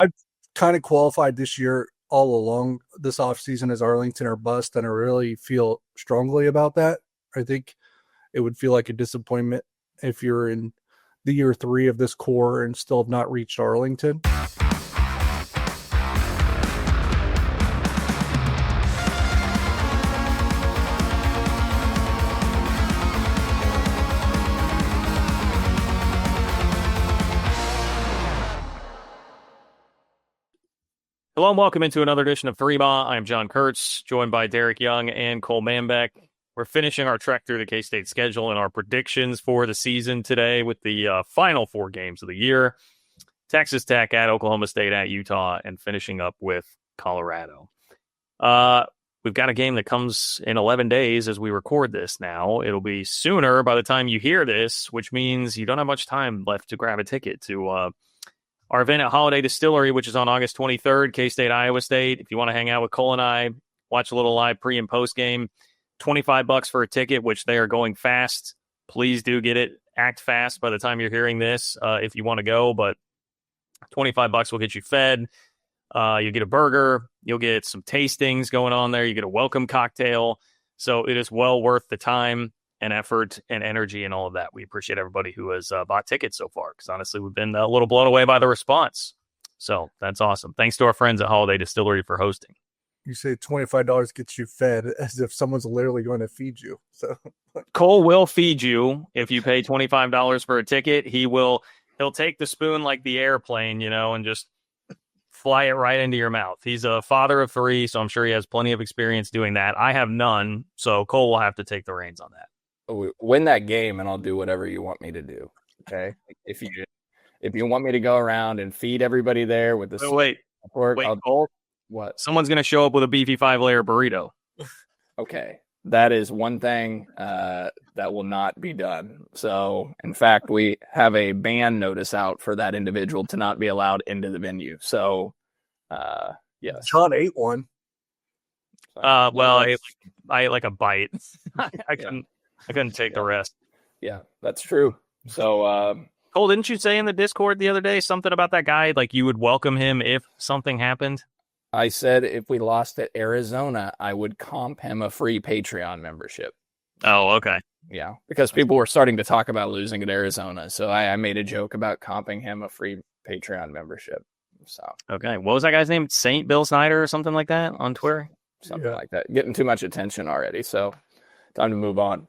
I've kind of qualified this year all along this offseason as Arlington or bust, and I really feel strongly about that. I think it would feel like a disappointment if you're in the year 3 of this core and still have not reached Arlington. Hello and welcome into another edition of Three Ball. I'm John Kurtz, joined by Derek Young and Cole Manbeck. We're finishing our trek through the K-State schedule and our predictions for the season today with the final 4 games of the year. Texas Tech at Oklahoma State at Utah, and finishing up with Colorado. We've got a game that comes in 11 days as we record this now. It'll be sooner by the time you hear this, which means you don't have much time left to grab a ticket to our event at Holiday Distillery, which is on August 23rd, K-State, Iowa State. If you want to hang out with Cole and I, watch a little live pre- and post-game, $25 for a ticket, which they are going fast. Please do get it. Act fast by the time you're hearing this if you want to go, but $25 will get you fed. You'll get a burger. You'll get some tastings going on there. You get a welcome cocktail. So it is well worth the time and effort and energy and all of that. We appreciate everybody who has bought tickets so far, because honestly, we've been a little blown away by the response. So that's awesome. Thanks to our friends at Holiday Distillery for hosting. You say $25 gets you fed, as if someone's literally going to feed you. So Cole will feed you if you pay $25 for a ticket. He'll take the spoon like the airplane, and just fly it right into your mouth. He's a father of 3, so I'm sure he has plenty of experience doing that. I have none, so Cole will have to take the reins on that. Win that game and I'll do whatever you want me to do. Okay. If you want me to go around and feed everybody there with the pork, Cole, what? Someone's going to show up with a beefy 5-layer burrito. Okay. That is one thing that will not be done. So, in fact, we have a ban notice out for that individual to not be allowed into the venue. So, yes. John ate one. Well, I ate like a bite. I couldn't take the rest. Yeah, that's true. So, Cole, didn't you say in the Discord the other day something about that guy? Like you would welcome him if something happened? I said if we lost at Arizona, I would comp him a free Patreon membership. Oh, okay. Yeah, because people were starting to talk about losing at Arizona. So I made a joke about comping him a free Patreon membership. So okay. What was that guy's name? Saint Bill Snyder or something like that on Twitter? Something like that. Getting too much attention already. So time to move on.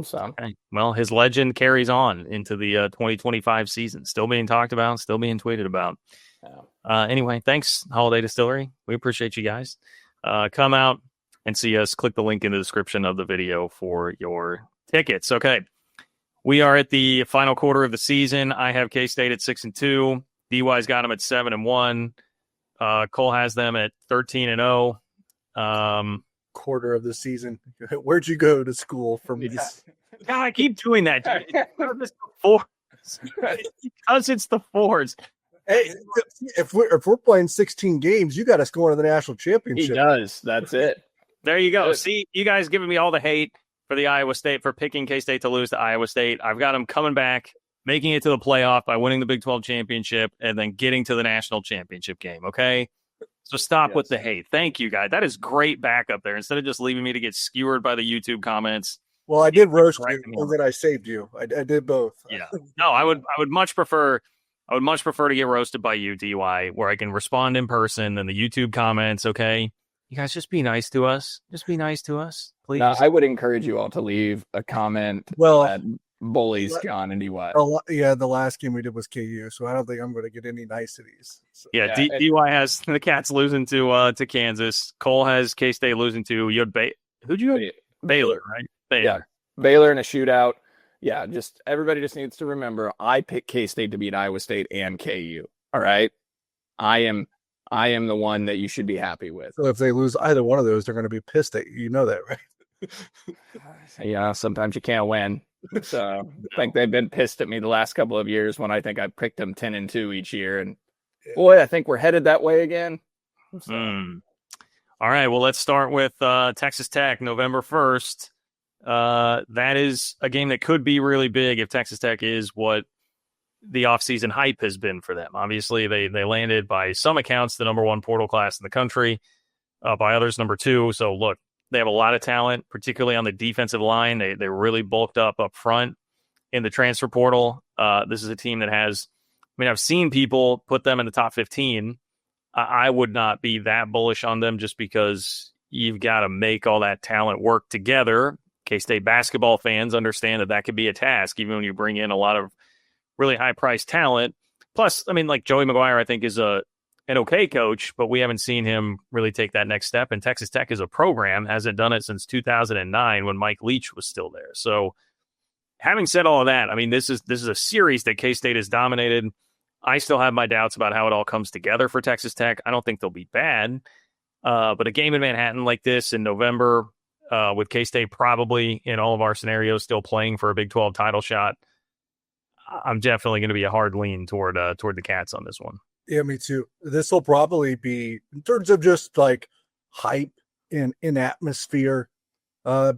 So, okay. Well, his legend carries on into the 2025 season. Still being talked about, still being tweeted about. Yeah. Anyway, thanks, Holiday Distillery. We appreciate you guys. Come out and see us. Click the link in the description of the video for your tickets. Okay. We are at the final quarter of the season. I have K-State at 6-2. DY's got them at 7-1. Cole has them at 13-0. Quarter of the season. Where'd you go to school from these? God, I keep doing that. Because it's the fours. Hey, if we're playing 16 games, you got us going to the national championship. He does. That's it. There you go. Good. See, you guys giving me all the hate for the Iowa State, for picking K-State to lose to Iowa State. I've got them coming back, making it to the playoff by winning the Big 12 championship and then getting to the national championship game. Okay. So stop with the hate. Thank you, guys. That is great backup there. Instead of just leaving me to get skewered by the YouTube comments. Well, I did roast you, and then I saved you. I did both. Yeah. No, I would much prefer to get roasted by you, DY, where I can respond in person than the YouTube comments. Okay, you guys, just be nice to us. Just be nice to us, please. No, I would encourage you all to leave a comment. That bullies John and DY. Yeah, the last game we did was KU, so I don't think I'm going to get any niceties. So. Yeah, DY has the Cats losing to Kansas. Cole has K-State losing to who'd you have? Baylor, right? Baylor. Yeah, Baylor in a shootout. Yeah, everybody just needs to remember I picked K-State to beat Iowa State and KU. All right, I am the one that you should be happy with. So if they lose either one of those, they're going to be pissed at you. You know that, right? Yeah, sometimes you can't win. So I think they've been pissed at me the last couple of years when I think I picked them 10-2 each year, and boy, I think we're headed that way again. So. All right, well, let's start with Texas Tech, November 1st. That is a game that could be really big if Texas Tech is what the offseason hype has been for them. Obviously, they landed by some accounts the number one portal class in the country, by others number two. So look, they have a lot of talent, particularly on the defensive line. They really bulked up front in the transfer portal. This is a team that has, I mean, I've seen people put them in the top 15. I would not be that bullish on them just because you've got to make all that talent work together. K-State basketball fans understand that could be a task, even when you bring in a lot of really high-priced talent. Plus, I mean, like Joey McGuire, I think, is an okay coach, but we haven't seen him really take that next step. And Texas Tech as a program hasn't done it since 2009 when Mike Leach was still there. So having said all of that, I mean, this is a series that K-State has dominated. I still have my doubts about how it all comes together for Texas Tech. I don't think they'll be bad. But a game in Manhattan like this in November, with K-State probably in all of our scenarios still playing for a Big 12 title shot, I'm definitely going to be a hard lean toward the Cats on this one. Yeah, me too. This will probably be, in terms of just like hype in atmosphere,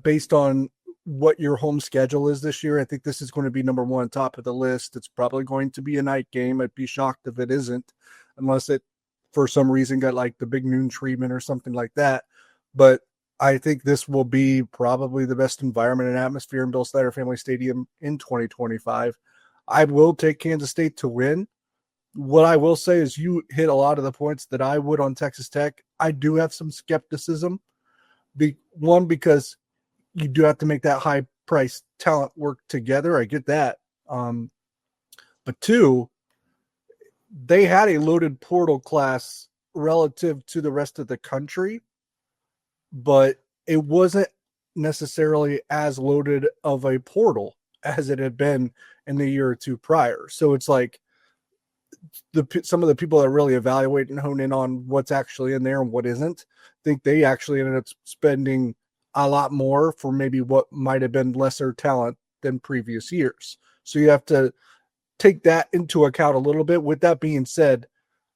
based on what your home schedule is this year. I think this is going to be number one, top of the list. It's probably going to be a night game. I'd be shocked if it isn't, unless it, for some reason, got like the big noon treatment or something like that. But I think this will be probably the best environment and atmosphere in Bill Snyder Family Stadium in 2025. I will take Kansas State to win. What I will say is you hit a lot of the points that I would on Texas Tech. I do have some skepticism. One, because you do have to make that high-priced talent work together. I get that. But two, they had a loaded portal class relative to the rest of the country, but it wasn't necessarily as loaded of a portal as it had been in the year or two prior. So it's like some of the people that really evaluate and hone in on what's actually in there and what isn't, think they actually ended up spending a lot more for maybe what might have been lesser talent than previous years. So you have to take that into account a little bit. With that being said,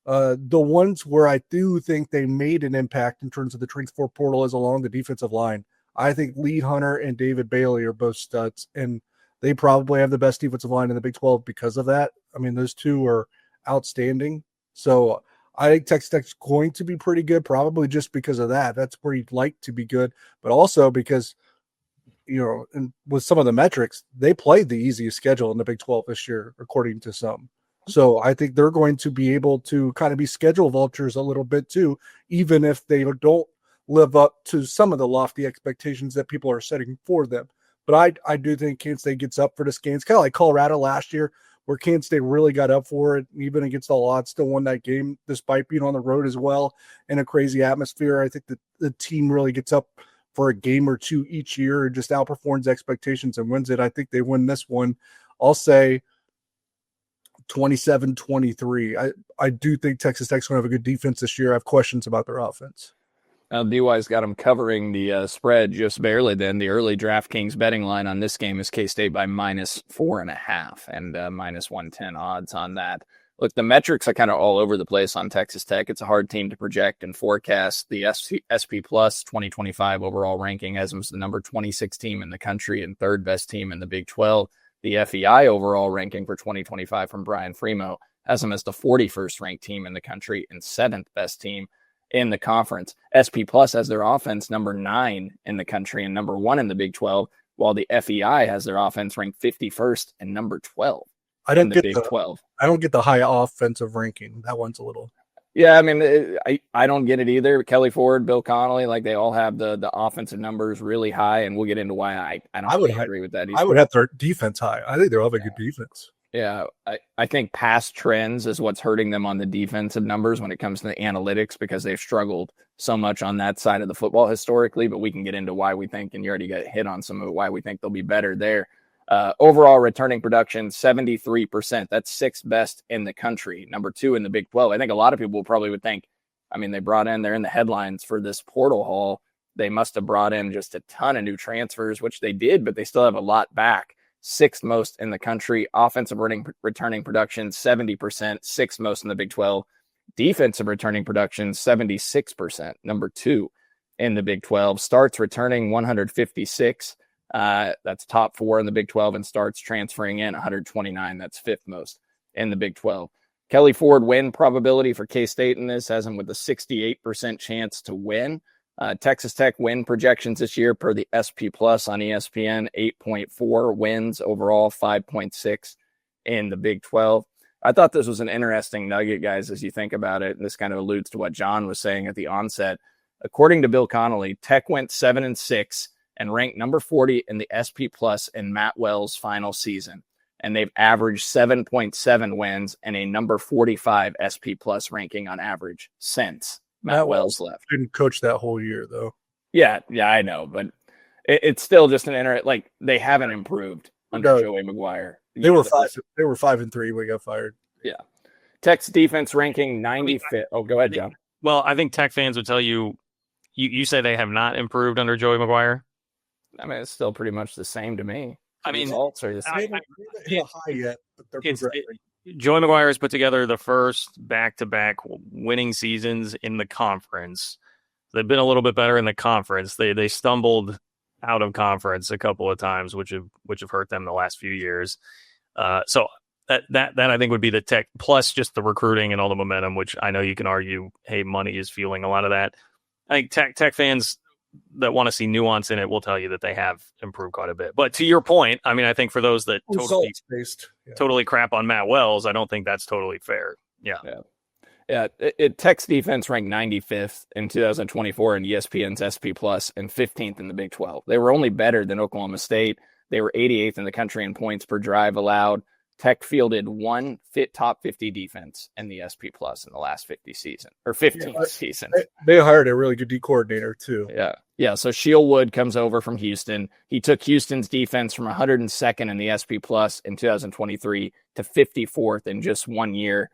the ones where I do think they made an impact in terms of the transfer portal is along the defensive line. I think Lee Hunter and David Bailey are both studs, and they probably have the best defensive line in the Big 12 because of that. I mean, those two are outstanding. So I think Texas Tech's going to be pretty good, probably just because of that. That's where you'd like to be good, but also because, you know, and with some of the metrics, they played the easiest schedule in the Big 12 this year, according to some. So I think they're going to be able to kind of be schedule vultures a little bit too, even if they don't live up to some of the lofty expectations that people are setting for them. But I do think Kansas State gets up for this game. It's kind of like Colorado last year, where Kansas State really got up for it, even against all odds, still won that game despite being on the road as well in a crazy atmosphere. I think that the team really gets up for a game or two each year and just outperforms expectations and wins it. I think they win this one. I'll say 27-23. I do think Texas Tech's going to have a good defense this year. I have questions about their offense. DY's got them covering the spread just barely. Then the early DraftKings betting line on this game is K-State by -4.5 and -110 odds on that. Look, the metrics are kind of all over the place on Texas Tech. It's a hard team to project and forecast. The SP Plus 2025 overall ranking has them as the number 26 team in the country and third best team in the Big 12. The FEI overall ranking for 2025 from Brian Fremo has them as the 41st ranked team in the country and seventh best team in the conference. SP Plus has their offense number 9 in the country and number 1 in the Big 12, while the FEI has their offense ranked 51st and number 12 in the Big 12. I don't get the high offensive ranking. That one's a little. Yeah, I mean, I don't get it either. Kelly Ford, Bill Connolly, like they all have the offensive numbers really high, and we'll get into why I don't agree with that either. I would have their defense high. I think they'll have a good defense. Yeah, I think past trends is what's hurting them on the defensive numbers when it comes to the analytics, because they've struggled so much on that side of the football historically, but we can get into why we think, and you already got hit on some of why we think they'll be better there. Overall returning production, 73%. That's sixth best in the country, number 2 in the Big 12. I think a lot of people probably would think, I mean, they're in the headlines for this portal haul. They must have brought in just a ton of new transfers, which they did, but they still have a lot back. Sixth most in the country. Offensive returning production, 70%, sixth most in the Big 12. Defensive returning production, 76%, number 2 in the Big 12. Starts returning 156. That's top 4 in the Big 12, and starts transferring in 129. That's fifth most. in the Big 12. Kelly Ford win probability for K-State in this has them with a 68% chance to win. Texas Tech win projections this year per the SP Plus on ESPN, 8.4 wins overall, 5.6 in the Big 12. I thought this was an interesting nugget, guys, as you think about it. And this kind of alludes to what John was saying at the onset. According to Bill Connolly, Tech went 7-6 and ranked number 40 in the SP Plus in Matt Wells' final season. And they've averaged 7.7 wins and a number 45 SP Plus ranking on average since Matt Wells left. Didn't coach that whole year, though. Yeah, I know. But it's still just like they haven't improved under Joey McGuire. They were 5-3 when he got fired. Yeah. Tech's defense ranking 95th. Oh, go ahead, John. Well, I think Tech fans would tell you, you say they have not improved under Joey McGuire. I mean, it's still pretty much the same to me. I mean, results are the same. They haven't hit a high yet, but they're progressing. Joey McGuire has put together the first back-to-back winning seasons in the conference. They've been a little bit better in the conference. They stumbled out of conference a couple of times, which have hurt them the last few years. So that I think would be the Tech, plus just the recruiting and all the momentum, which I know you can argue, hey, money is fueling a lot of that. I think Tech fans that want to see nuance in it will tell you that they have improved quite a bit. But to your point, I mean, I think for those that totally crap on Matt Wells, I don't think that's totally fair. Yeah. Tech's defense ranked 95th in 2024 in ESPN's SP Plus and 15th in the Big 12. They were only better than Oklahoma State. They were 88th in the country in points per drive allowed. Tech fielded one top 50 defense in the SP Plus in the last 15th season. They hired a really good D coordinator too. Yeah. So Shieldwood comes over from Houston. He took Houston's defense from 102nd in the SP Plus in 2023 to 54th in just 1 year.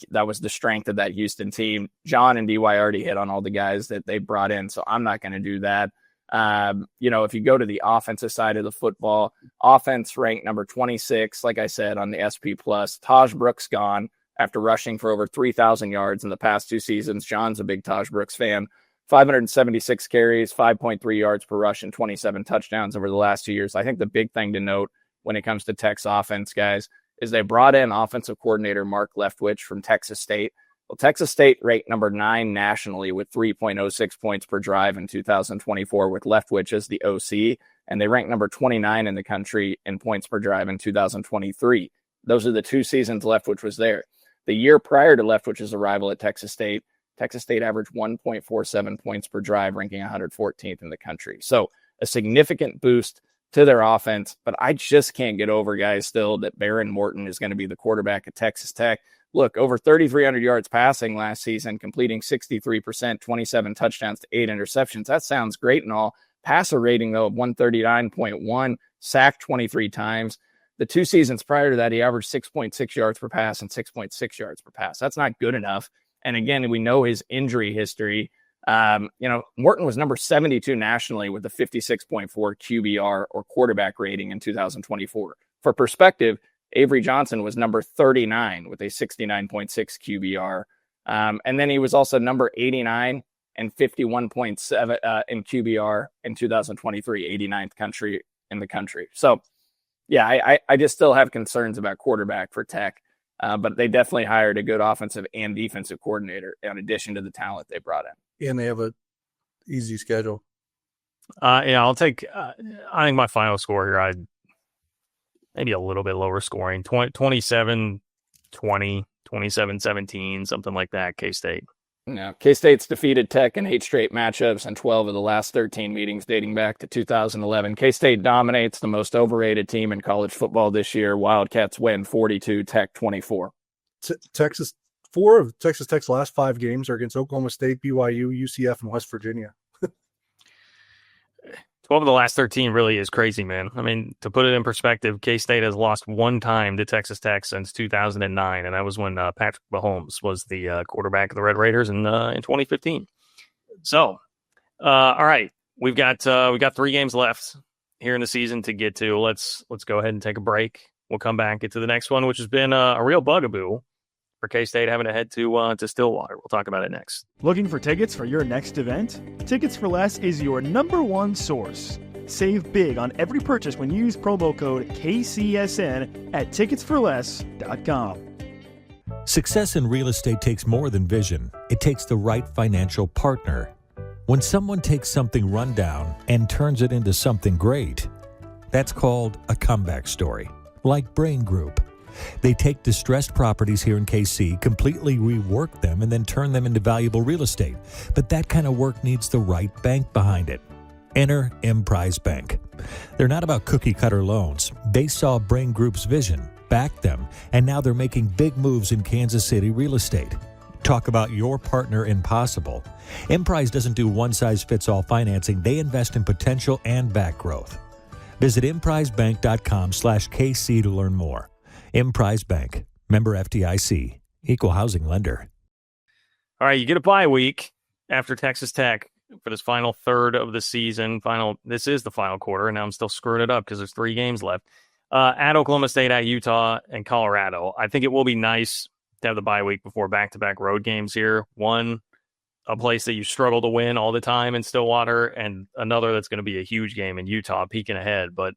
That was the strength of that Houston team. John and DY already hit on all the guys that they brought in, so I'm not going to do that. If you go to the offensive side of the football, offense ranked number 26, like I said, on the SP Plus. Taj Brooks gone after rushing for over 3,000 yards in the past 2 seasons. John's a big Taj Brooks fan. 576 carries, 5.3 yards per rush, and 27 touchdowns over the last 2 years. I think the big thing to note when it comes to Tech's offense, guys, is they brought in offensive coordinator Mark Leftwich from Texas State. Well, Texas State ranked number 9 nationally with 3.06 points per drive in 2024 with Leftwich as the OC, and they ranked number 29 in the country in points per drive in 2023. Those are the 2 seasons Leftwich was there. The year prior to Leftwich's arrival at Texas State averaged 1.47 points per drive, ranking 114th in the country. So a significant boost to their offense, but I just can't get over, guys, still that Baron Morton is going to be the quarterback at Texas Tech. Look, over 3,300 yards passing last season, completing 63%, 27 touchdowns to 8 interceptions. That sounds great and all. Passer rating, though, of 139.1, sacked 23 times. The 2 seasons prior to that, he averaged 6.6 yards per pass and 6.6 yards per pass. That's not good enough. And again, we know his injury history. Morton was number 72 nationally with a 56.4 QBR or quarterback rating in 2024. For perspective, Avery Johnson was number 39 with a 69.6 QBR. And then he was also number 89 and 51.7 in QBR in 2023, 89th in the country. So, yeah, I just still have concerns about quarterback for Tech. But they definitely hired a good offensive and defensive coordinator in addition to the talent they brought in. And they have a easy schedule. I'll take. I think my final score here, maybe a little bit lower scoring, 27-20, 27-17, something like that. K-State. No, K-State's defeated Tech in 8 straight matchups and 12 of the last 13 meetings dating back to 2011. K-State dominates the most overrated team in college football this year. Wildcats win 42, Tech 24. Texas. 4 of Texas Tech's last 5 games are against Oklahoma State, BYU, UCF, and West Virginia. 12 of the last 13 really is crazy, man. I mean, to put it in perspective, K-State has lost 1 time to Texas Tech since 2009, and that was when Patrick Mahomes was the quarterback of the Red Raiders in 2015. So, all right, we've got 3 games left here in the season to get to. Let's go ahead and take a break. We'll come back into the next one, which has been a real bugaboo for K-State having to head to Stillwater. We'll talk about it next. Looking for tickets for your next event? Tickets for Less is your #1 source. Save big on every purchase when you use promo code KCSN at ticketsforless.com. Success in real estate takes more than vision. It takes the right financial partner. When someone takes something rundown and turns it into something great, that's called a comeback story, like Brain Group. They take distressed properties here in KC, completely rework them, and then turn them into valuable real estate. But that kind of work needs the right bank behind it. Enter Emprise Bank. They're not about cookie-cutter loans. They saw Brain Group's vision, backed them, and now they're making big moves in Kansas City real estate. Talk about your partner in possible. Emprise doesn't do one-size-fits-all financing. They invest in potential and back growth. Visit emprisebank.com/KC to learn more. Emprise Bank, member FDIC, equal housing lender. All right, you get a bye week after Texas Tech for this final third of the season. This is the final quarter, and now I'm still screwing it up because there's 3 games left. At Oklahoma State, at Utah, and Colorado. I think it will be nice to have the bye week before back-to-back road games here. One, a place that you struggle to win all the time in Stillwater, and another that's going to be a huge game in Utah, peeking ahead. But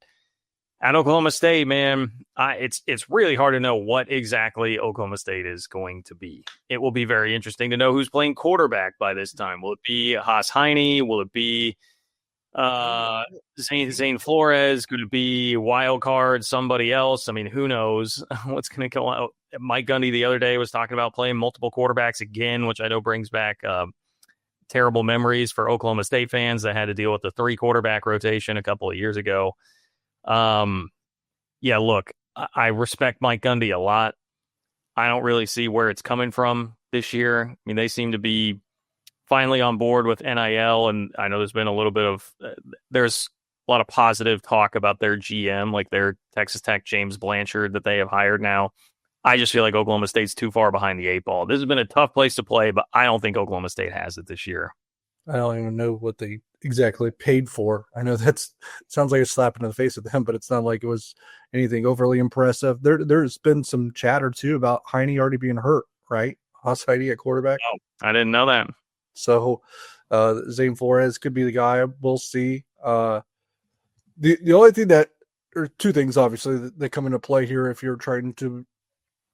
at Oklahoma State, man, it's really hard to know what exactly Oklahoma State is going to be. It will be very interesting to know who's playing quarterback by this time. Will it be Haas Heine? Will it be Zane Flores? Could it be wild card, somebody else? I mean, who knows what's going to go out? Mike Gundy the other day was talking about playing multiple quarterbacks again, which I know brings back terrible memories for Oklahoma State fans that had to deal with the 3 quarterback rotation a couple of years ago. Yeah, look, I respect Mike Gundy a lot. I don't really see where it's coming from this year. I mean, they seem to be finally on board with NIL, and I know there's been a little bit of there's a lot of positive talk about their GM, like their Texas Tech James Blanchard that they have hired now. I just feel like Oklahoma State's too far behind the 8 ball. This has been a tough place to play, but I don't think Oklahoma State has it this year. I don't even know what they exactly paid for. I know sounds like a slap in the face of them, but it's not like it was anything overly impressive. There's been some chatter too about Heine already being hurt, right? Haas Heine at quarterback. Oh, I didn't know that. So Zane Flores could be the guy. We'll see. The only thing or 2 things obviously that come into play here if you're trying to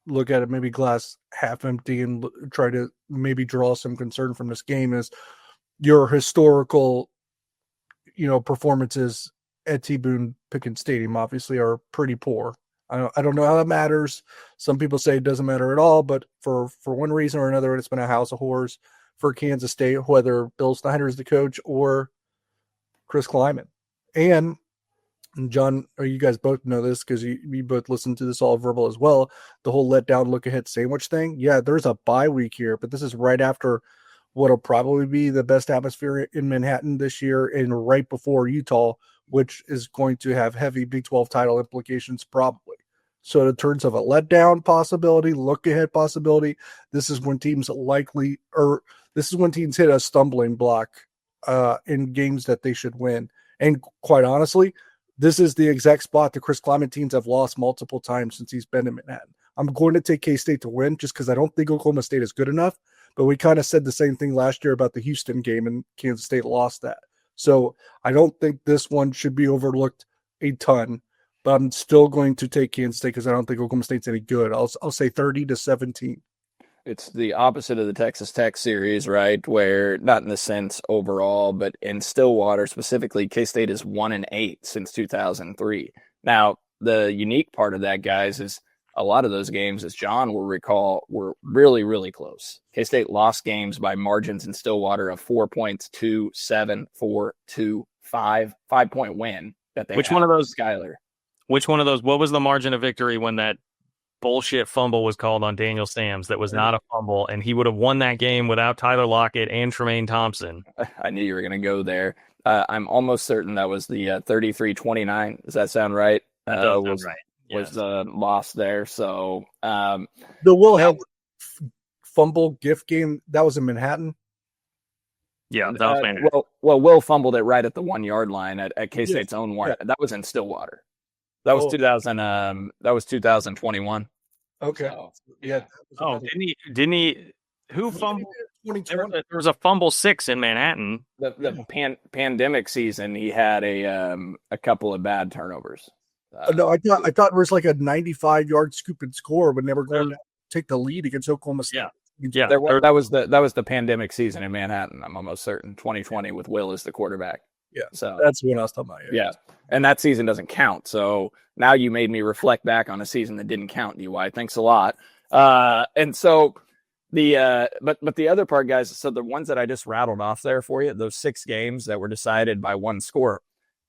look at it maybe glass half empty and try to maybe draw some concern from this game is your historical, performances at T-Boone Pickens Stadium obviously are pretty poor. I don't know how that matters. Some people say it doesn't matter at all, but for one reason or another, it's been a house of horrors for Kansas State, whether Bill Snyder is the coach or Chris Kleiman. And John, or you guys both know this because you both listen to this all verbal as well, the whole let down, look ahead sandwich thing. Yeah, there's a bye week here, but this is right after what'll probably be the best atmosphere in Manhattan this year and right before Utah, which is going to have heavy Big 12 title implications probably. So in terms of a letdown possibility, look ahead possibility, this is when teams hit a stumbling block in games that they should win. And quite honestly, this is the exact spot the Chris Kleiman teams have lost multiple times since he's been in Manhattan. I'm going to take K-State to win just because I don't think Oklahoma State is good enough. But we kind of said the same thing last year about the Houston game, and Kansas State lost that. So I don't think this one should be overlooked a ton. But I'm still going to take Kansas State because I don't think Oklahoma State's any good. I'll say 30-17. It's the opposite of the Texas Tech series, right? Where not in the sense overall, but in Stillwater specifically, K-State is 1-8 since 2003. Now, the unique part of that, guys, is a lot of those games, as John will recall, were really, really close. K-State lost games by margins in Stillwater of 4 points, 2, 7, 4, 2, 5, 5-point win that they Which one of those, Skyler? Which one of those, what was the margin of victory when that bullshit fumble was called on Daniel Sams that was not a fumble, and he would have won that game without Tyler Lockett and Tremaine Thompson? I knew you were going to go there. I'm almost certain that was the 33-29. Does that sound right? Sounds right. Was the loss there. So the Will Howard fumble gift game, that was in Manhattan. Yeah, that was Manhattan. Well, Will fumbled it right at the 1 yard line at K-State's own one. Yeah. That was in Stillwater. That was 2021. Okay. So, yeah. Didn't he? Who fumbled? There was a fumble 6 in Manhattan. The pandemic season, he had a couple of bad turnovers. No, I thought it was like a 95-yard scoop and score when they were going take the lead against Oklahoma State. Yeah. That was the pandemic season in Manhattan. I'm almost certain 2020 with Will as the quarterback. Yeah, so that's what I was talking about. Yeah, and that season doesn't count. So now you made me reflect back on a season that didn't count. DY, thanks a lot. And so but the other part, guys. So the ones that I just rattled off there for you, those 6 games that were decided by one score,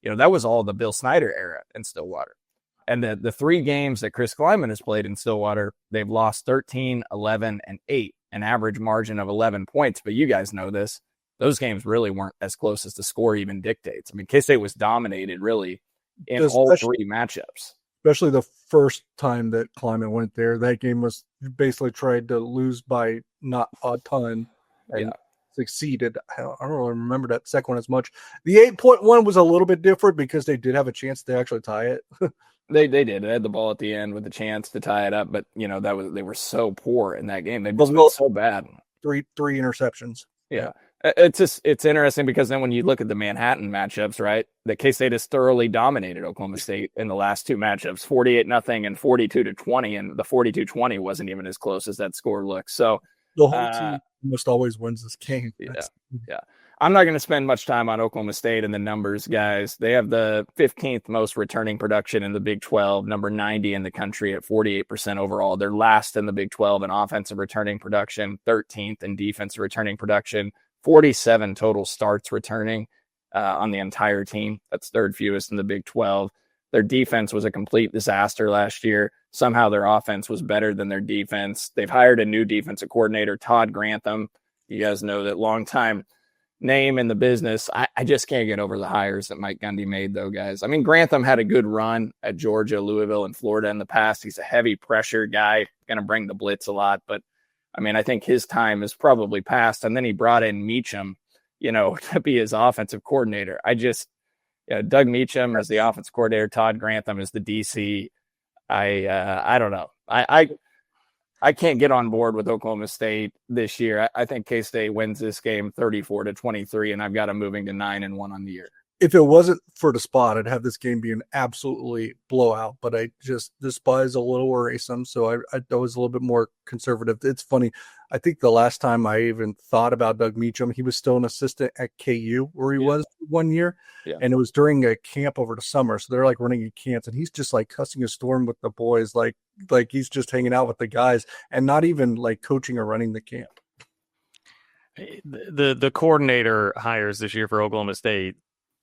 that was all the Bill Snyder era in Stillwater. And the 3 games that Chris Kleiman has played in Stillwater, they've lost 13, 11, and 8, an average margin of 11 points. But you guys know this. Those games really weren't as close as the score even dictates. I mean, K-State was dominated really in all 3 matchups. Especially the first time that Kleiman went there. That game was basically tried to lose by not a ton and succeeded. I don't really remember that second one as much. The 8-point was a little bit different because they did have a chance to actually tie it. They did. They had the ball at the end with a chance to tie it up, but they were so poor in that game. They were so bad. Three interceptions. Yeah. It's interesting because then when you look at the Manhattan matchups, right, that K-State has thoroughly dominated Oklahoma State in the last 2 matchups, 48-0 and 42-20, and the 42-20 wasn't even as close as that score looks. So the whole team almost always wins this game. Yeah. I'm not going to spend much time on Oklahoma State and the numbers, guys. They have the 15th most returning production in the Big 12, number 90 in the country at 48% overall. They're last in the Big 12 in offensive returning production, 13th in defensive returning production, 47 total starts returning on the entire team. That's 3rd fewest in the Big 12. Their defense was a complete disaster last year. Somehow their offense was better than their defense. They've hired a new defensive coordinator, Todd Grantham. You guys know that longtime name in the business. I just can't get over the hires that Mike Gundy made, though, guys. I mean, Grantham had a good run at Georgia, Louisville, and Florida in the past. He's a heavy pressure guy, going to bring the blitz a lot. But, I mean, I think his time is probably past. And then he brought in Meacham, to be his offensive coordinator. Doug Meacham as the offensive coordinator, Todd Grantham is the DC. I don't know. I can't get on board with Oklahoma State this year. I think K-State wins this game 34-23, and I've got them moving to 9-1 on the year. If it wasn't for the spot, I'd have this game be an absolutely blowout. But the spot is a little worrisome, so I was a little bit more conservative. It's funny. I think the last time I even thought about Doug Meacham, he was still an assistant at KU where he was 1 year. Yeah. And it was during a camp over the summer. So they're like running in camps, and he's just like cussing a storm with the boys, like he's just hanging out with the guys and not even like coaching or running the camp. The coordinator hires this year for Oklahoma State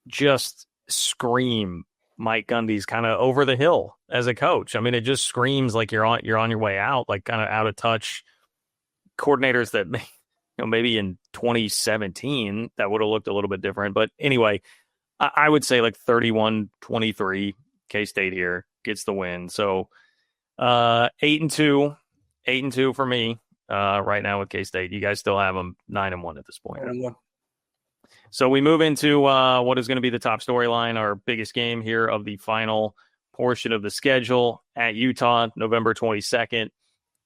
just scream Mike Gundy's kind of over the hill as a coach. I mean, it just screams like you're on your way out, like kind of out of touch. Coordinators that maybe in 2017 that would have looked a little bit different. But anyway, I would say like 31-23 K-State here gets the win. So 8-2 for me right now with K-State. You guys still have them 9-1 at this point. 9-1. So we move into what is going to be the top storyline, our biggest game here of the final portion of the schedule at Utah, November 22nd.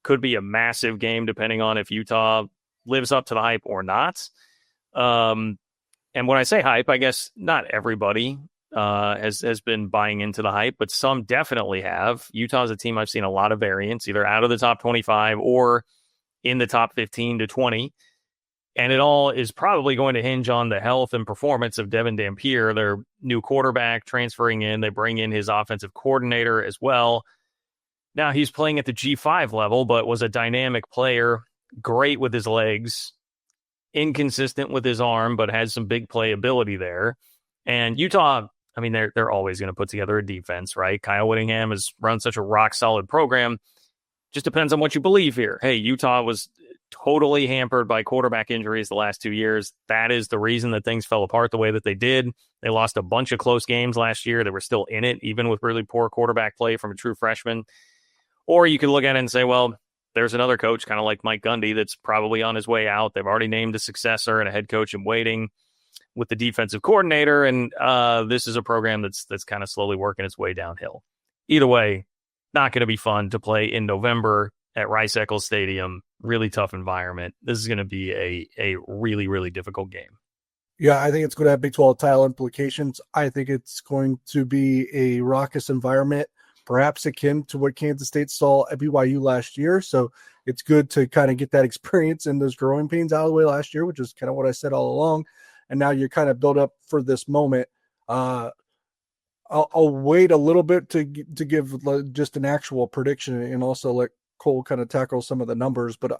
Could be a massive game depending on if Utah lives up to the hype or not. And when I say hype, I guess not everybody has been buying into the hype, but some definitely have. Utah's a team I've seen a lot of variance, either out of the top 25 or in the top 15 to 20. And it all is probably going to hinge on the health and performance of Devin Dampier, their new quarterback transferring in. They bring in his offensive coordinator as well. Now he's playing at the G5 level, but was a dynamic player, great with his legs, inconsistent with his arm, but has some big playability there. And Utah, I mean, they're always going to put together a defense, right? Kyle Whittingham has run such a rock-solid program. Just depends on what you believe here. Hey, Utah was totally hampered by quarterback injuries the last 2 years. That is the reason that things fell apart the way that they did. They lost a bunch of close games last year. They were still in it, even with really poor quarterback play from a true freshman. Or you could look at it and say, well, there's another coach, kind of like Mike Gundy, that's probably on his way out. They've already named a successor and a head coach in waiting with the defensive coordinator. And this is a program that's kind of slowly working its way downhill. Either way, not going to be fun to play in November at Rice-Eccles Stadium. Really tough environment. This is going to be a really, really difficult game. Yeah, I think it's going to have Big 12 title implications. I think it's going to be a raucous environment, perhaps akin to what Kansas State saw at BYU last year. So, it's good to kind of get that experience and those growing pains out of the way last year, which is kind of what I said all along. And now you're kind of built up for this moment. I'll wait a little bit to give just an actual prediction and also let Cole kind of tackle some of the numbers. But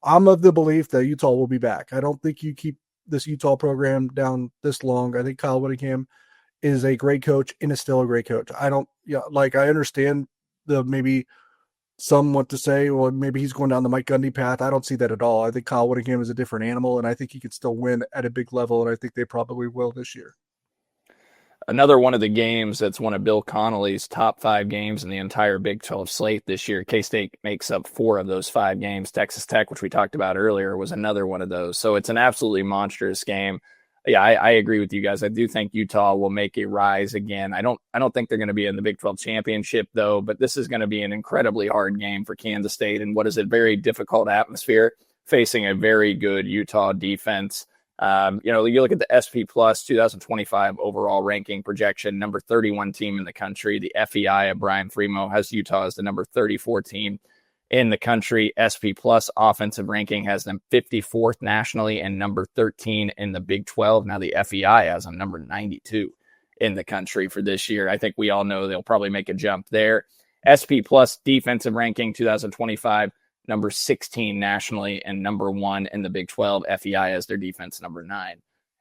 I'm of the belief that Utah will be back. I don't think you keep this Utah program down this long. I think Kyle Whittingham is a great coach and is still a great coach. I understand maybe some want to say, well, maybe he's going down the Mike Gundy path. I don't see that at all. I think Kyle Whittingham is a different animal, and I think he could still win at a big level, and I think they probably will this year. Another one of the games that's one of Bill Connolly's top 5 games in the entire Big 12 slate this year. K-State makes up 4 of those 5 games. Texas Tech, which we talked about earlier, was another one of those. So it's an absolutely monstrous game. Yeah, I agree with you guys. I do think Utah will make a rise again. I don't think they're going to be in the Big 12 championship, though, but this is going to be an incredibly hard game for Kansas State and what is a very difficult atmosphere facing a very good Utah defense. You look at the SP Plus 2025 overall ranking projection, number 31 team in the country. The FEI of Brian Fremeau has Utah as the number 34 team in the country. SP Plus offensive ranking has them 54th nationally and number 13 in the Big 12. Now the FEI has them number 92 in the country for this year. I think we all know they'll probably make a jump there. SP Plus defensive ranking 2025, number 16 nationally and number 1 in the Big 12. FEI as their defense number 9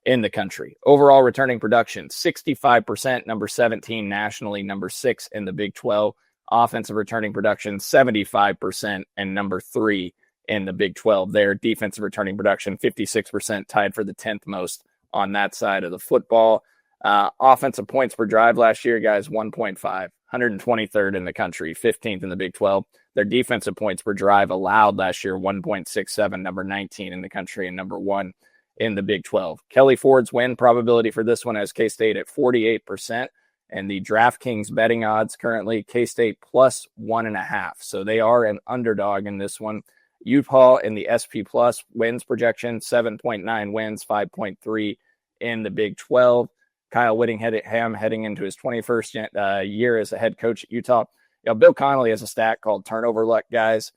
in the country. Overall returning production, 65%, number 17 nationally, number 6 in the Big 12. Offensive returning production, 75%, and number 3 in the Big 12 there. Defensive returning production, 56%, tied for the 10th most on that side of the football. Offensive points per drive last year, guys, 1.5, 123rd in the country, 15th in the Big 12. Their defensive points per drive allowed last year, 1.67, number 19 in the country and number 1 in the Big 12. Kelly Ford's win probability for this one has K-State at 48%. And the DraftKings betting odds currently K-State plus 1.5. So they are an underdog in this one. Utah in the SP Plus wins projection, 7.9 wins, 5.3 in the Big 12. Kyle Whittingham heading into his 21st year as a head coach at Utah. Bill Connolly has a stat called turnover luck, guys.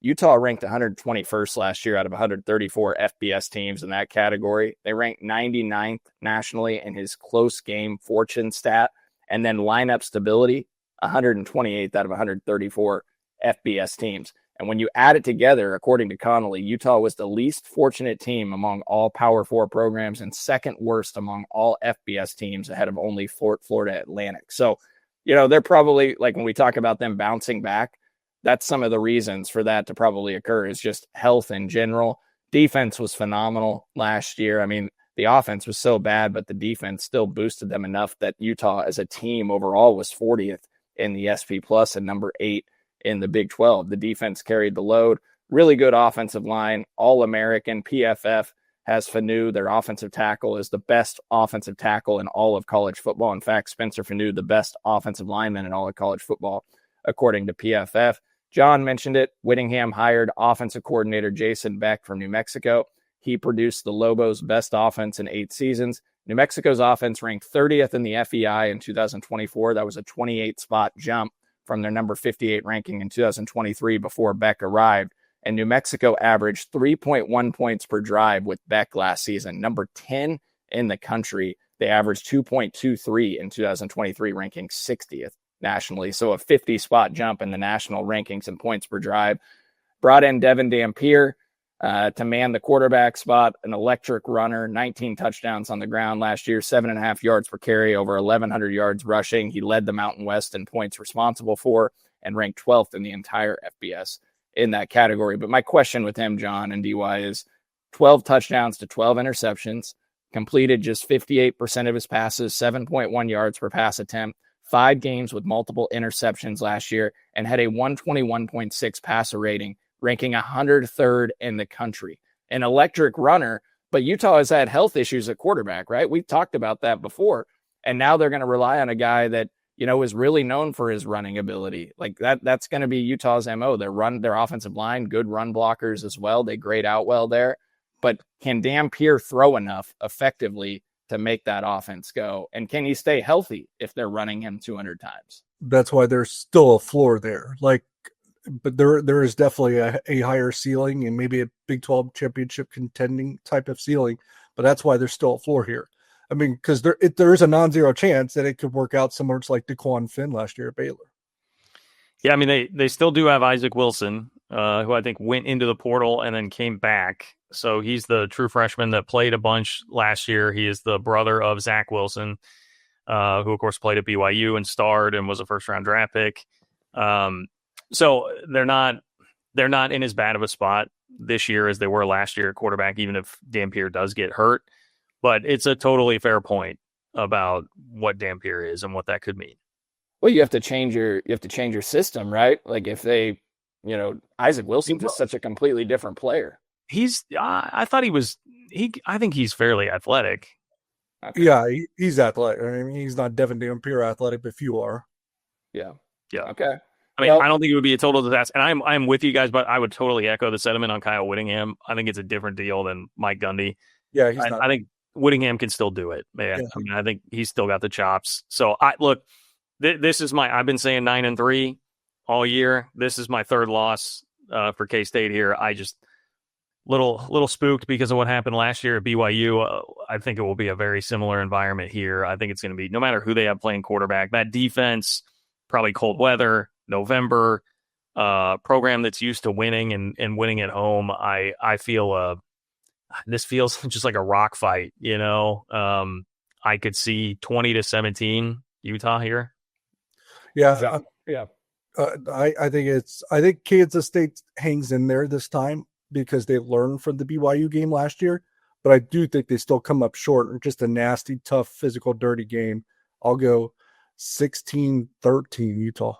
Utah ranked 121st last year out of 134 FBS teams in that category. They ranked 99th nationally in his close game fortune stat. And then lineup stability, 128th out of 134 FBS teams. And when you add it together, according to Connolly, Utah was the least fortunate team among all Power 4 programs and second worst among all FBS teams, ahead of only Florida Atlantic. So, they're probably, like when we talk about them bouncing back, that's some of the reasons for that to probably occur is just health in general. Defense was phenomenal last year. I mean, the offense was so bad, but the defense still boosted them enough that Utah as a team overall was 40th in the SP Plus and number 8 in the Big 12. The defense carried the load. Really good offensive line, All-American. PFF has Fanu. Their offensive tackle is the best offensive tackle in all of college football. In fact, Spencer Fanu, the best offensive lineman in all of college football, according to PFF. John mentioned it. Whittingham hired offensive coordinator Jason Beck from New Mexico. He produced the Lobos' best offense in 8 seasons. New Mexico's offense ranked 30th in the FEI in 2024. That was a 28-spot jump from their number 58 ranking in 2023 before Beck arrived. And New Mexico averaged 3.1 points per drive with Beck last season, number 10 in the country. They averaged 2.23 in 2023, ranking 60th nationally. So a 50-spot jump in the national rankings and points per drive. Brought in Devin Dampier to man the quarterback spot, an electric runner, 19 touchdowns on the ground last year, 7.5 yards per carry, over 1,100 yards rushing. He led the Mountain West in points responsible for and ranked 12th in the entire FBS in that category. But my question with him, John and DY, is 12 touchdowns to 12 interceptions, completed just 58% of his passes, 7.1 yards per pass attempt, 5 games with multiple interceptions last year, and had a 121.6 passer rating, ranking 103rd in the country. An electric runner, but Utah has had health issues at quarterback, right? We've talked about that before. And now they're going to rely on a guy that, is really known for his running ability. Like that's going to be Utah's MO. Their offensive line, good run blockers as well. They grade out well there. But can Dampier throw enough effectively to make that offense go? And can he stay healthy if they're running him 200 times? That's why there's still a floor there. Like, but there is definitely a higher ceiling and maybe a Big 12 championship contending type of ceiling. But that's why there's still a floor here. I mean, because there is a non-zero chance that it could work out similar to like DeQuan Finn last year at Baylor. Yeah, I mean, they still do have Isaac Wilson, who I think went into the portal and then came back. So he's the true freshman that played a bunch last year. He is the brother of Zach Wilson, who, of course, played at BYU and starred and was a first-round draft pick. So they're not in as bad of a spot this year as they were last year at quarterback, even if Dampier does get hurt. But it's a totally fair point about what Dampier is and what that could mean. Well, you have to change your system, right? Like if they, Isaac Wilson's just such a completely different player. I thought I think he's fairly athletic. Okay. Yeah, he's athletic. I mean, he's not Devin Dampier athletic, but if you are. Yeah. I Okay. mean, I don't think it would be a total disaster. And I'm with you guys, but I would totally echo the sentiment on Kyle Whittingham. I think it's a different deal than Mike Gundy. Yeah, I think Whittingham can still do it, man. Yeah. I mean, I think he's still got the chops. So this is I've been saying 9-3 all year. This is my third loss for K-State here. I just little spooked because of what happened last year at BYU. I think it will be a very similar environment here. I think it's going to be, no matter who they have playing quarterback, that defense, probably cold weather, November, program that's used to winning and winning at home. I feel this feels just like a rock fight, I could see 20-17 Utah here. Yeah. Yeah. I think Kansas State hangs in there this time because they learned from the BYU game last year, but I do think they still come up short in just a nasty, tough, physical, dirty game. I'll go 16-13 Utah.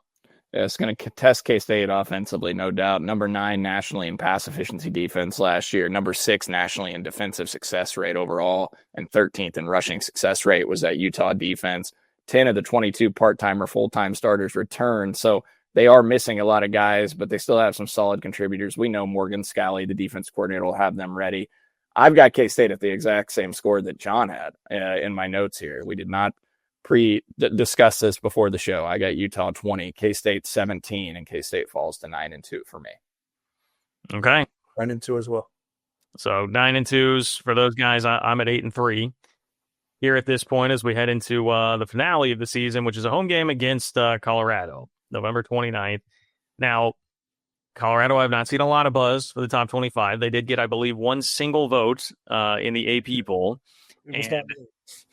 Yeah, it's going to test K-State offensively, no doubt. Number 9 nationally in pass efficiency defense last year. Number 6 nationally in defensive success rate overall, and 13th in rushing success rate was that Utah defense. 10 of the 22 part-time or full-time starters returned. So they are missing a lot of guys, but they still have some solid contributors. We know Morgan Scalley, the defense coordinator, will have them ready. I've got K-State at the exact same score that John had in my notes here. We did not discuss this before the show. I got Utah 20, K-State 17, and K-State falls to 9-2 for me. Okay. 9-2 as well. So 9-2s for those guys. I'm at 8-3 here at this point as we head into the finale of the season, which is a home game against Colorado, November 29th. Now, Colorado, I've not seen a lot of buzz for the top 25. They did get, I believe, one single vote in the AP poll. And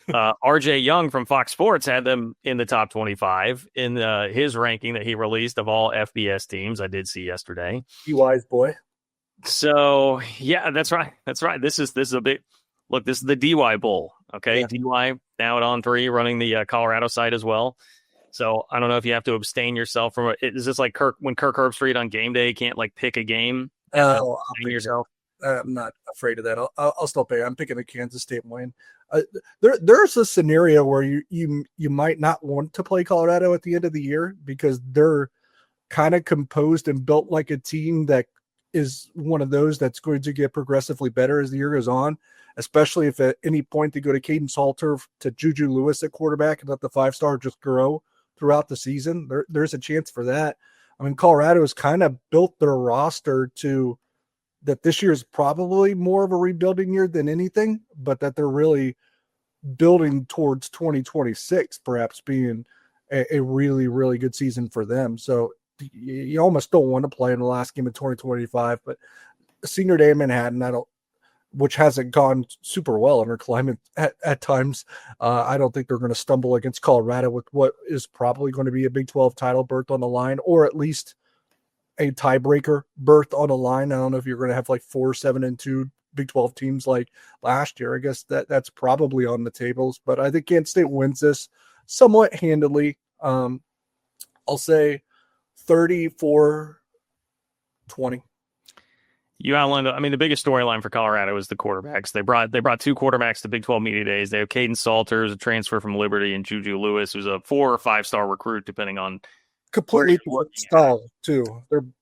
RJ Young from Fox Sports had them in the top 25 in his ranking that he released of all FBS teams. I did see yesterday. EY's boy. So yeah, that's right. This is a big look. This is the DY Bowl. Okay, yeah. DY now at On 3 running the Colorado side as well. So I don't know if you have to abstain yourself from it. Is this like when Kirk Herbstreit on game day can't like pick a game? I'll pick yourself. I'm not afraid of that. I'll still pick. I'm picking a Kansas State win. There's a scenario where you might not want to play Colorado at the end of the year because they're kind of composed and built like a team that is one of those that's going to get progressively better as the year goes on, especially if at any point they go to Caden Salter to Juju Lewis at quarterback and let the 5-star just grow throughout the season. There's a chance for that. I mean, Colorado has kind of built their roster to that this year is probably more of a rebuilding year than anything, but that they're really building towards 2026, perhaps being a really, really good season for them. So you almost don't want to play in the last game of 2025, but Senior Day in Manhattan, which hasn't gone super well under climate at times. I don't think they're going to stumble against Colorado with what is probably going to be a Big 12 title berth on the line, or at least a tiebreaker berth on the line. I don't know if you're going to have like 4, 7, and 2 Big 12 teams like last year. I guess that's probably on the tables, but I think Kansas State wins this somewhat handily. I'll say 34-20. You outlined, I mean, the biggest storyline for Colorado is the quarterbacks. They brought 2 quarterbacks to Big 12 Media Days. They have Caden Salters, a transfer from Liberty, and Juju Lewis, who's a 4 or 5-star recruit, depending on completely different style too.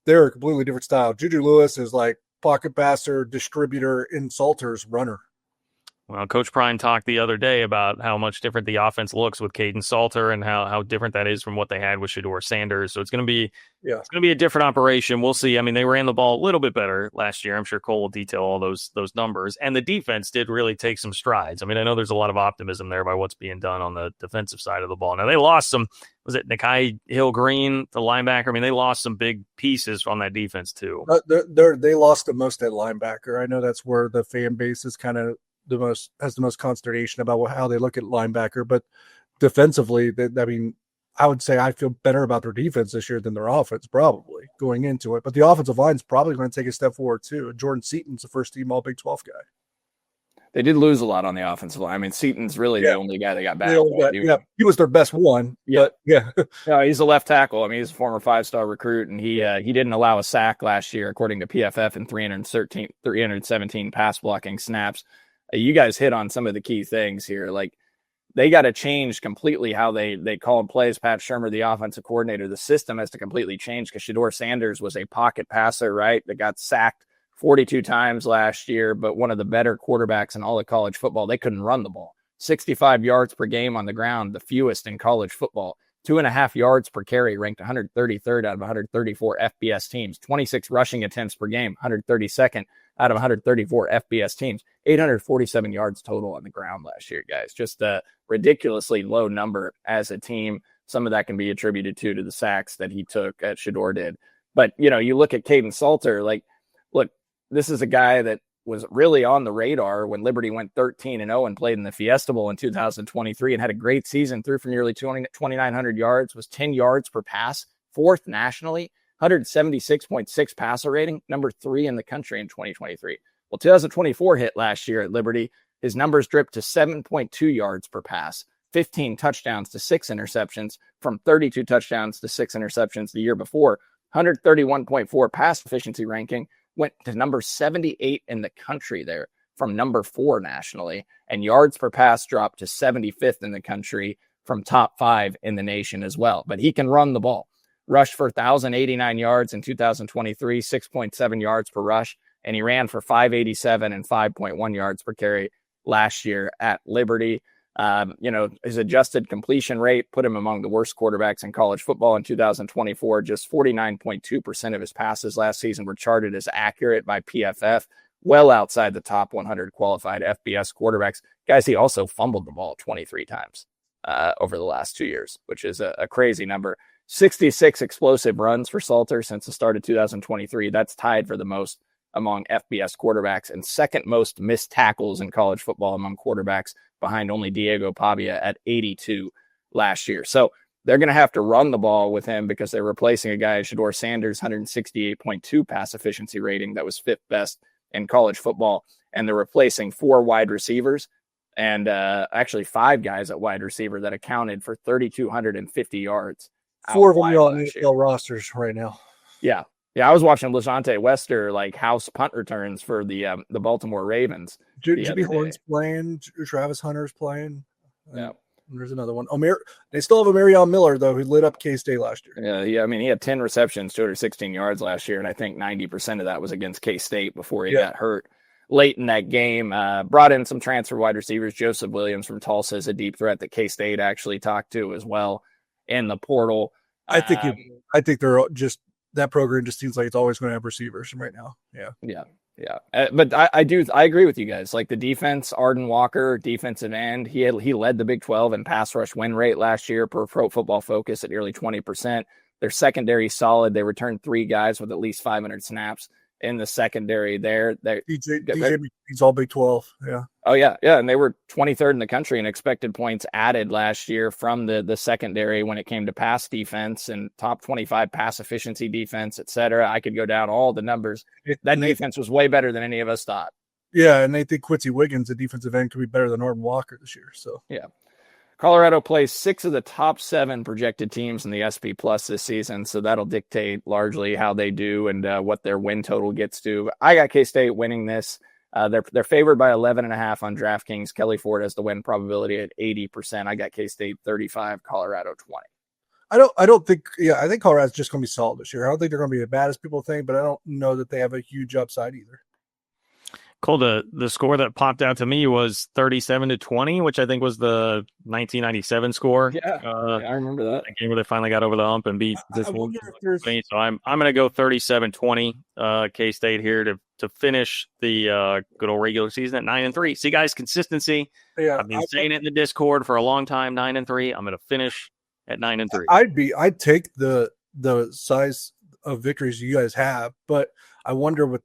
They're a completely different style. Juju Lewis is like pocket passer, distributor, and Salters runner. Well, Coach Prine talked the other day about how much different the offense looks with Caden Salter and how different that is from what they had with Shedeur Sanders. So it's going to be a different operation. We'll see. I mean, they ran the ball a little bit better last year. I'm sure Cole will detail all those numbers. And the defense did really take some strides. I mean, I know there's a lot of optimism there by what's being done on the defensive side of the ball. Now, they lost some, was it Nikai Hill-Green, the linebacker? I mean, they lost some big pieces on that defense too. They lost the most at linebacker. I know that's where the fan base is kind of has the most consternation about how they look at linebacker, but defensively, I would say I feel better about their defense this year than their offense, probably going into it. But the offensive line is probably going to take a step forward too. Jordan Seaton's the first team All Big 12 guy. They did lose a lot on the offensive line. I mean, Seaton's really the only guy that got back. He was their best one. Yeah, but no, he's a left tackle. I mean, he's a former 5-star recruit, and he didn't allow a sack last year, according to PFF, in 317 pass blocking snaps. You guys hit on some of the key things here. Like, they got to change completely how they call plays. Pat Shurmur, the offensive coordinator, the system has to completely change because Shedeur Sanders was a pocket passer, right? That got sacked 42 times last year, but one of the better quarterbacks in all of college football. They couldn't run the ball. 65 yards per game on the ground, the fewest in college football. 2.5 yards per carry, ranked 133rd out of 134 FBS teams. 26 rushing attempts per game, 132nd out of 134 FBS teams. 847 yards total on the ground last year, guys. Just a ridiculously low number as a team. Some of that can be attributed to the sacks that he took at Shedeur did. But, you look at Caden Salter, look, this is a guy that was really on the radar when Liberty went 13-0 and played in the Fiesta Bowl in 2023 and had a great season, threw for nearly 2,900 yards, was 10 yards per pass, 4th nationally, 176.6 passer rating, number 3 in the country in 2023. Well, 2024 hit last year at Liberty. His numbers dripped to 7.2 yards per pass, 15 touchdowns to 6 interceptions from 32 touchdowns to 6 interceptions the year before. 131.4 pass efficiency ranking, went to number 78 in the country there from number 4 nationally. And yards per pass dropped to 75th in the country from top 5 in the nation as well. But he can run the ball. Rushed for 1,089 yards in 2023, 6.7 yards per rush. And he ran for 587 and 5.1 yards per carry last year at Liberty. His adjusted completion rate put him among the worst quarterbacks in college football in 2024. Just 49.2% of his passes last season were charted as accurate by PFF, well outside the top 100 qualified FBS quarterbacks. Guys, he also fumbled the ball 23 times over the last 2 years, which is a crazy number. 66 explosive runs for Salter since the start of 2023. That's tied for the most among FBS quarterbacks and second most missed tackles in college football among quarterbacks, behind only Diego Pavia at 82 last year. So they're going to have to run the ball with him because they're replacing a guy, Shedeur Sanders, 168.2 pass efficiency rating. That was 5th best in college football. And they're replacing 4 wide receivers and actually 5 guys at wide receiver that accounted for 3,250 yards. 4 of them are on NFL rosters right now. Yeah. Yeah, I was watching LeJonte Wester house punt returns for the Baltimore Ravens. Jimmy Horn's playing. Travis Hunter's playing. Yeah, there's another one. They still have Omarion Miller though, who lit up K-State last year. Yeah. I mean, he had 10 receptions, 216 yards last year, and I think 90% of that was against K-State before he got hurt late in that game. Brought in some transfer wide receivers. Joseph Williams from Tulsa is a deep threat that K-State actually talked to as well in the portal. I think they're just. That program just seems like it's always going to have receivers right now. Yeah. But I agree with you guys. The defense, Arden Walker, defensive end, he led the Big 12 in pass rush win rate last year per Pro Football Focus at nearly 20%. Their secondary solid. They returned 3 guys with at least 500 snaps in the secondary there. DJ he's all Big 12. Yeah. Oh, yeah. Yeah. And they were 23rd in the country in expected points added last year from the secondary when it came to pass defense and top 25 pass efficiency defense, et cetera. I could go down all the numbers. That defense was way better than any of us thought. Yeah. And they think Quincy Wiggins, the defensive end, could be better than Arden Walker this year. So, yeah. Colorado plays 6 of the top 7 projected teams in the SP Plus this season, so that'll dictate largely how they do and what their win total gets to. I got K-State winning this. They're favored by 11.5 on DraftKings. Kelly Ford has the win probability at 80%. I got K-State 35, Colorado 20. I don't think. Yeah, I think Colorado's just going to be solid this year. I don't think they're going to be as bad as people think, but I don't know that they have a huge upside either. Cole, the score that popped out to me was 37-20, which I think was the 1997 score. Yeah, I remember that. Game where they finally got over the hump and beat this one. So I'm going to go 37-20 K-State here to finish the good old regular season at 9-3. See, guys, consistency. Yeah, I've been saying it in the Discord for a long time. 9-3. I'm going to finish at 9-3. I'd take the size of victories you guys have, but I wonder with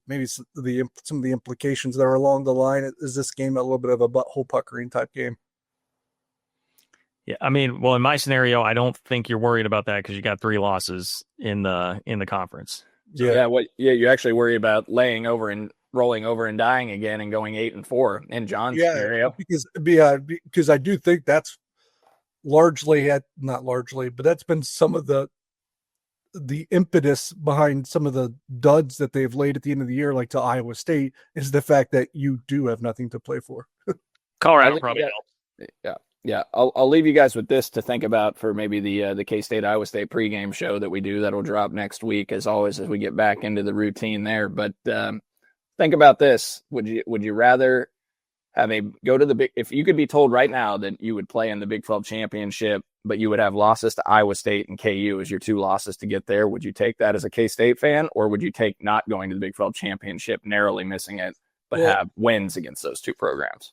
maybe some of the implications that are along the line. Is this game a little bit of a butthole puckering type game? Yeah, I mean, well, in my scenario, I don't think you're worried about that because you got 3 losses in the conference. So, you actually worry about laying over and rolling over and dying again and going 8-4 in John's scenario. Because I do think that's not largely, but that's been some of the impetus behind some of the duds that they've laid at the end of the year, like to Iowa State, is the fact that you do have nothing to play for. Colorado probably helps. Yeah. I'll leave you guys with this to think about for maybe the K-State Iowa State pregame show that we do that'll drop next week, as always, as we get back into the routine there. But think about this: would you rather go to the big? If you could be told right now that you would play in the Big 12 championship, but you would have losses to Iowa State and KU as your 2 losses to get there, would you take that as a K-State fan, or would you take not going to the Big 12 championship, narrowly missing it, but have wins against those 2 programs?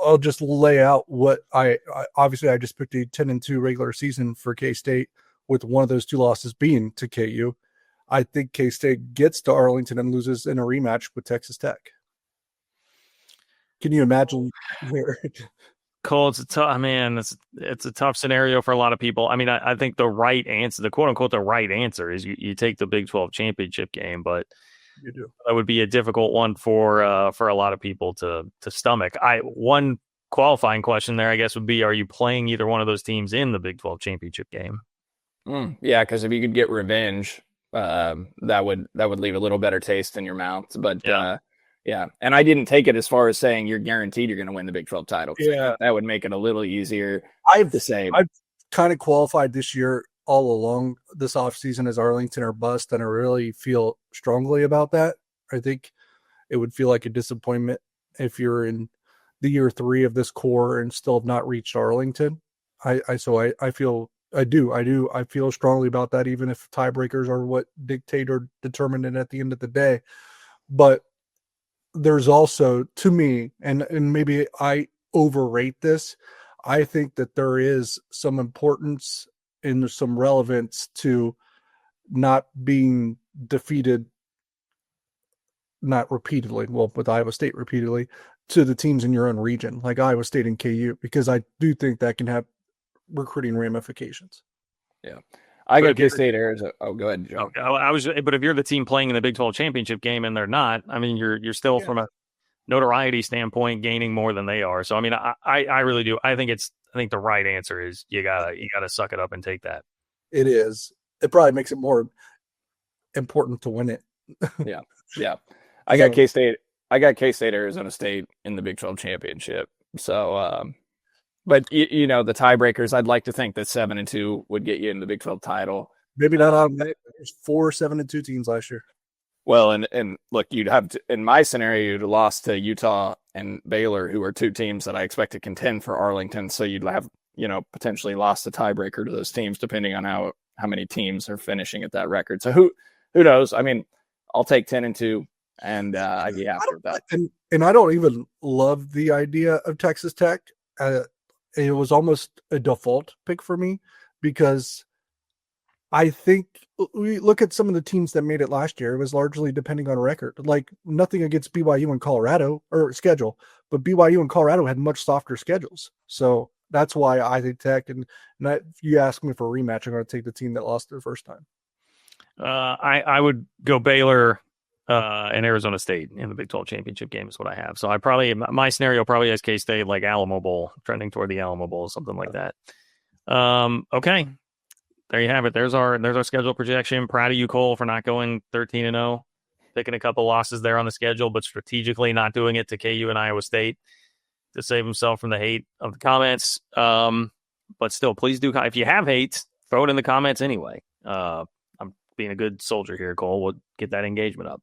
I'll just lay out what I obviously I just picked a 10-2 regular season for K-State, with one of those 2 losses being to KU. I think K-State gets to Arlington and loses in a rematch with Texas Tech. Can you imagine where? Cole, it's a tough scenario for a lot of people. I mean, I think the right answer, the quote unquote, the right answer is you take the Big 12 championship game, but you do. That would be a difficult one for a lot of people to stomach. One qualifying question there, I guess, would be: are you playing either one of those teams in the Big 12 championship game? Yeah, because if you could get revenge, that would leave a little better taste in your mouth. But yeah, and I didn't take it as far as saying you're guaranteed you're going to win the Big 12 title. Yeah, that would make it a little easier. I've kind of qualified this year all along this offseason as Arlington or bust, and I really feel strongly about that. I think it would feel like a disappointment if you're in the year 3 of this core and still have not reached Arlington. I feel strongly about that, even if tiebreakers are what dictate or determine it at the end of the day. But there's also, to me, and maybe I overrate this, I think that there is some importance and some relevance to not being defeated, not repeatedly, well, with Iowa State repeatedly, to the teams in your own region, like Iowa State and KU, because I do think that can have recruiting ramifications. Yeah. I got K-State, Arizona. Oh, go ahead, Joe. But if you're the team playing in the Big 12 championship game and they're not, I mean, you're still from a notoriety standpoint gaining more than they are. So, I mean, I really do. I think the right answer is you gotta suck it up and take that. It is. It probably makes it more important to win it. Yeah. I got K-State, Arizona State in the Big 12 championship. So, but the tiebreakers, I'd like to think that 7-2 would get you in the Big 12 title. Maybe not on that. There's 4 7-2 teams last year. Well, and look, you'd have to, in my scenario, you'd have lost to Utah and Baylor, who are 2 teams that I expect to contend for Arlington. So you'd have, potentially lost the tiebreaker to those teams, depending on how many teams are finishing at that record. So who knows? I mean, I'll take 10-2, and I'd be happy with that. And I don't even love the idea of Texas Tech. It was almost a default pick for me, because I think we look at some of the teams that made it last year. It was largely depending on record. Like, nothing against BYU and Colorado or schedule, but BYU and Colorado had much softer schedules. So that's why I think Tech. And if you ask me for a rematch, I'm going to take the team that lost the first time. I would go Baylor and Arizona State in the Big 12 championship game is what I have. So my scenario probably has K-State, like Alamo Bowl, trending toward the Alamo Bowl, something like that. Okay. There you have it. There's our schedule projection. Proud of you, Cole, for not going 13-0, picking a couple losses there on the schedule, but strategically not doing it to KU and Iowa State to save himself from the hate of the comments. But still, please do. If you have hate, throw it in the comments anyway. I'm being a good soldier here, Cole. We'll get that engagement up.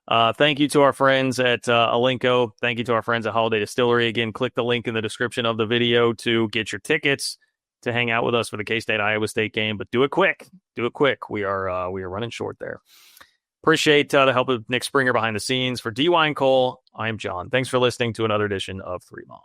Thank you to our friends at Alinco. Thank you to our friends at Holiday Distillery. Again, click the link in the description of the video to get your tickets to hang out with us for the K-State Iowa State game. But do it quick. Do it quick. We are running short there. Appreciate the help of Nick Springer behind the scenes. For DY and Cole, I'm John. Thanks for listening to another edition of 3 Ball.